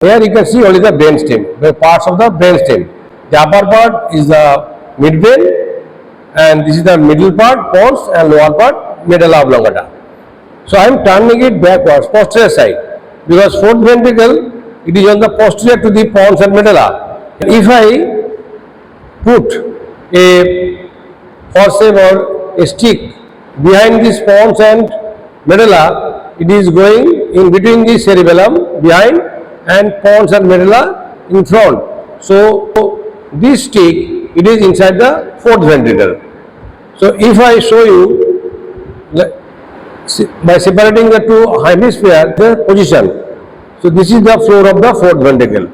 Here you can see only the brain stem, the parts of the brain stem. The upper part is the midbrain, and this is the middle part, pons, and lower part, medulla oblongata. So I am turning it backwards, posterior side, because fourth ventricle, it is on the posterior to the pons and medulla. If I put a forceps or a stick behind this pons and medulla, it is going in between the cerebellum behind and pons and medulla in front. So this stick, it is inside the fourth ventricle. So if I show you by separating the two hemispheres, the position. So this is the floor of the fourth ventricle.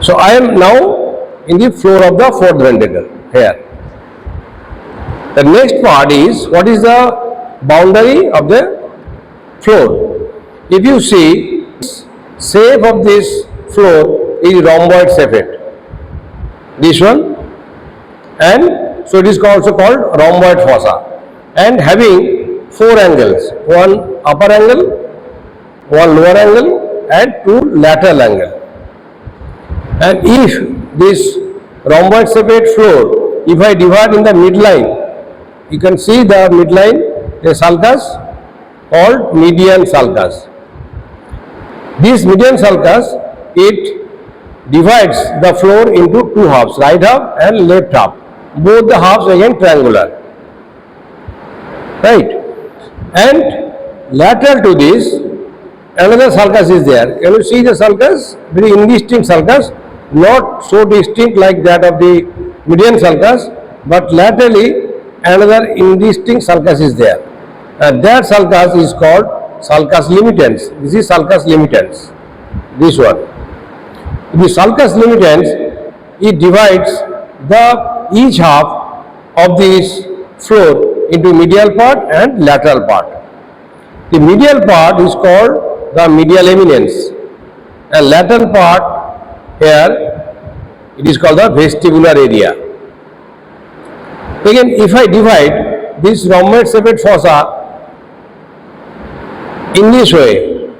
So I am now in the floor of the fourth ventricle here. The next part is what is the boundary of the floor. If you see, shape of this floor is rhomboid shaped. This one, and so it is also called rhomboid fossa, and having four angles: one upper angle, one lower angle, and two lateral angle. And if this rhomboid shaped floor, if I divide in the midline, you can see the midline, a sulcus called median sulcus. This median sulcus, it divides the floor into two halves, right half and left half. Both the halves again triangular, right? And lateral to this, another sulcus is there. Can you see the sulcus? Very indistinct sulcus, not so distinct like that of the median sulcus, but laterally another indistinct sulcus is there. And that sulcus is called sulcus limitans. This is sulcus limitans, this one. The sulcus limitans, it divides the each half of this floor into medial part and lateral part. The medial part is called the medial eminence, and lateral part here, it is called the vestibular area. Again, if I divide this rhomboid shaped fossa in this way,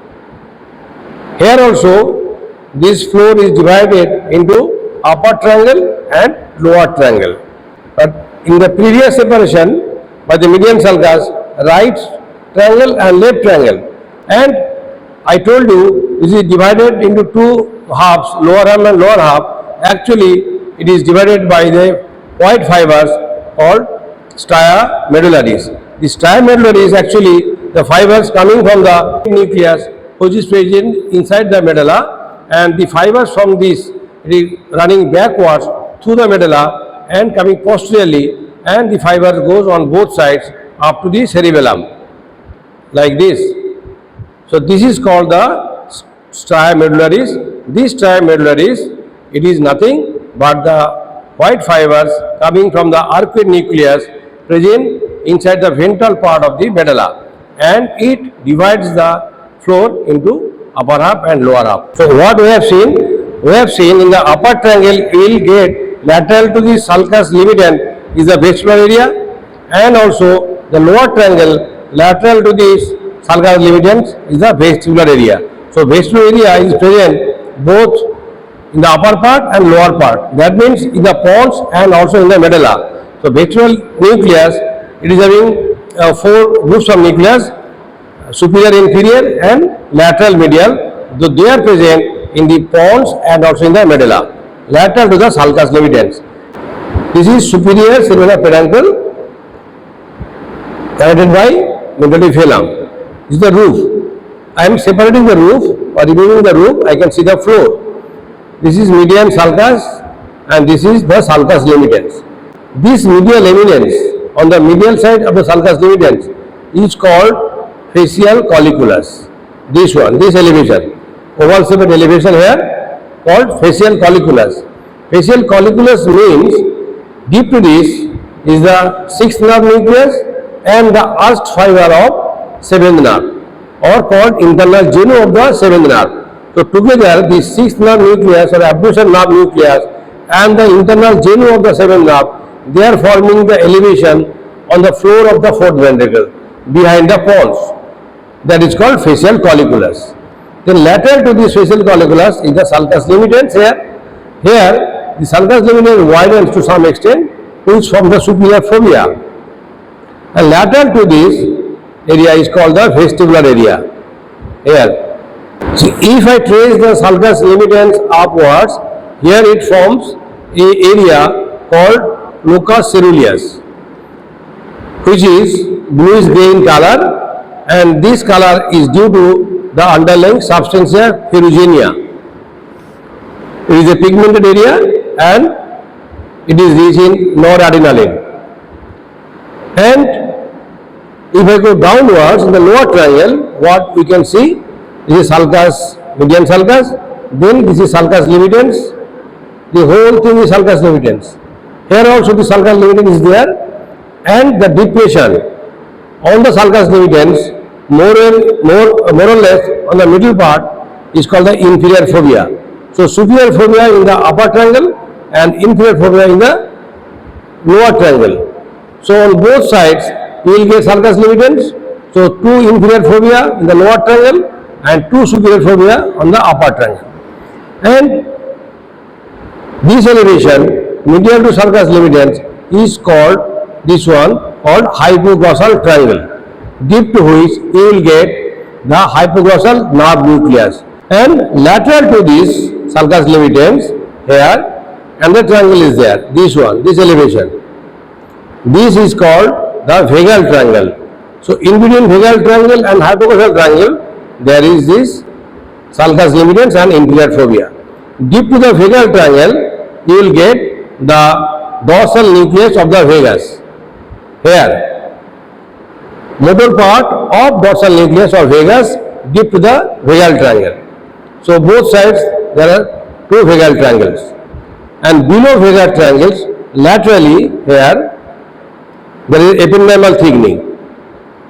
here also this floor is divided into upper triangle and lower triangle. But in the previous separation by the median sulcus, right triangle and left triangle, and I told you this is divided into two halves, lower half and lower half. Actually, it is divided by the white fibers called stria medullaris. The stria medullaris is actually the fibers coming from the nucleus which is present inside the medulla, and the fibers from this running backwards through the medulla and coming posteriorly, and the fiber goes on both sides up to the cerebellum like this. So this is called the stria medullaris. This stria medullaris, it is nothing but the white fibers coming from the arcuate nucleus present inside the ventral part of the medulla, and it divides the floor into upper half and lower half. So what we have seen in the upper triangle, you will get lateral to the sulcus limitant is the vestibular area, and also the lower triangle lateral to this sulcus limitans is the vestibular area. So vestibular area is present both in the upper part and lower part. That means in the pons and also in the medulla. So vestibular nucleus, it is having four groups of nucleus: superior, inferior, and lateral medial. So they are present in the pons and also in the medulla, lateral to the sulcus limitans. This is superior cerebellar peduncle connected by medullary phelum. This is the roof. I am separating the roof or removing the roof. I can see the floor. This is median sulcus and this is the sulcus limitans. This medial eminence on the medial side of the sulcus limitans is called facial colliculus. This one, this elevation, oval shaped elevation here called facial colliculus. Facial colliculus means deep to this is the sixth nerve nucleus and the arched fiber of seventh nerve, or called internal genu of the seventh nerve. So together the sixth nerve nucleus or abductor nerve nucleus and the internal genu of the seventh nerve, they are forming the elevation on the floor of the fourth ventricle behind the pons. That is called facial colliculus. Then lateral to the facial colliculus is the sulcus limitans here. Here the sulcus limitans widens to some extent, which forms the superior fovea. And lateral to this area is called the vestibular area. Here. So if I trace the sulcus limitans upwards, here it forms a area called locus ceruleus, which is bluish grey in color, and this color is due to the underlying substantia ferruginea. It is a pigmented area and it is rich in noradrenaline. And if I go downwards in the lower triangle, what we can see, this is sulcus, median sulcus, then this is sulcus limitans, the whole thing is sulcus limitans. Here also the sulcus limitans is there, and the depression on the sulcus limitans more or less on the middle part is called the inferior fovea. So superior fovea in the upper triangle and inferior fovea in the lower triangle. So on both sides you will get sulcus limitans. So two inferior fovea in the lower triangle and two superior fovea on the upper triangle. And this elevation medial to sulcus limitans is called, this one called hypoglossal triangle, deep to which you will get the hypoglossal nerve nucleus. And lateral to this sulcus limitans, here another triangle is there, this one, this elevation. This is called the vagal triangle. So in between vagal triangle and hypoglossal triangle, there is this sulcus limitans and inferior fovea. Deep to the vagal triangle, you will get the dorsal nucleus of the vagus. Here, motor part of dorsal nucleus of vagus deep to the vagal triangle. So both sides there are two vagal triangles, and below vagal triangles, laterally here there is ependymal thickening,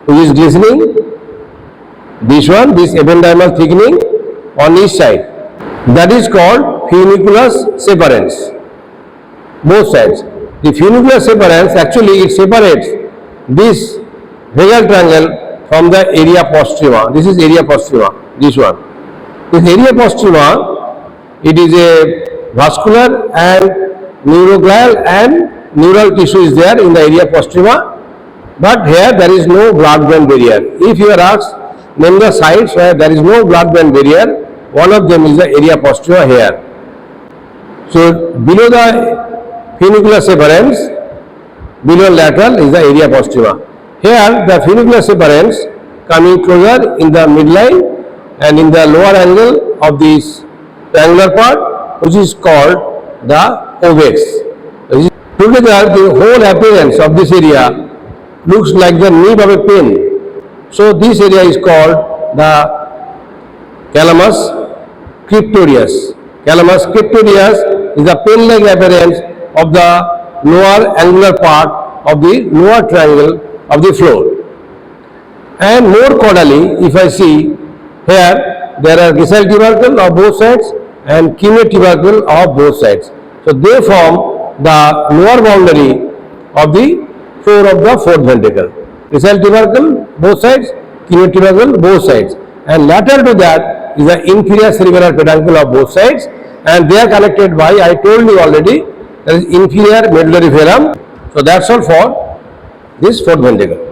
which is glistening. This one, this ependymal thickening on each side, that is called funiculus separations. Both sides. The funiculus separations, actually it separates this vagal triangle from the area postrema. This is area postrema, this one. This area postrema, it is a vascular and neuroglial and neural tissue is there in the area postrema, but here there is no blood-brain barrier. If you are asked, name the sites where there is no blood-brain barrier, one of them is the area postrema here. So below the funiculus separations, below lateral is the area postrema. Here the funiculus separations coming closer in the midline and in the lower angle of this triangular part, which is called the ovex. Together the whole appearance of this area looks like the nib of a pen. So this area is called the calamus cryptorius. Calamus cryptorius is the pen-like appearance of the lower angular part of the lower triangle of the floor. And more caudally, if I see here, there are basal tubercle of both sides and cumulate tubercle of both sides. So they form the lower boundary of the floor of the fourth ventricle. Basal tubercle both sides, cumulate tubercle both sides, and lateral to that is the inferior cerebellar peduncle of both sides, and they are connected by, I told you already, there is inferior medullary verum. So that's all for this fourth ventricle.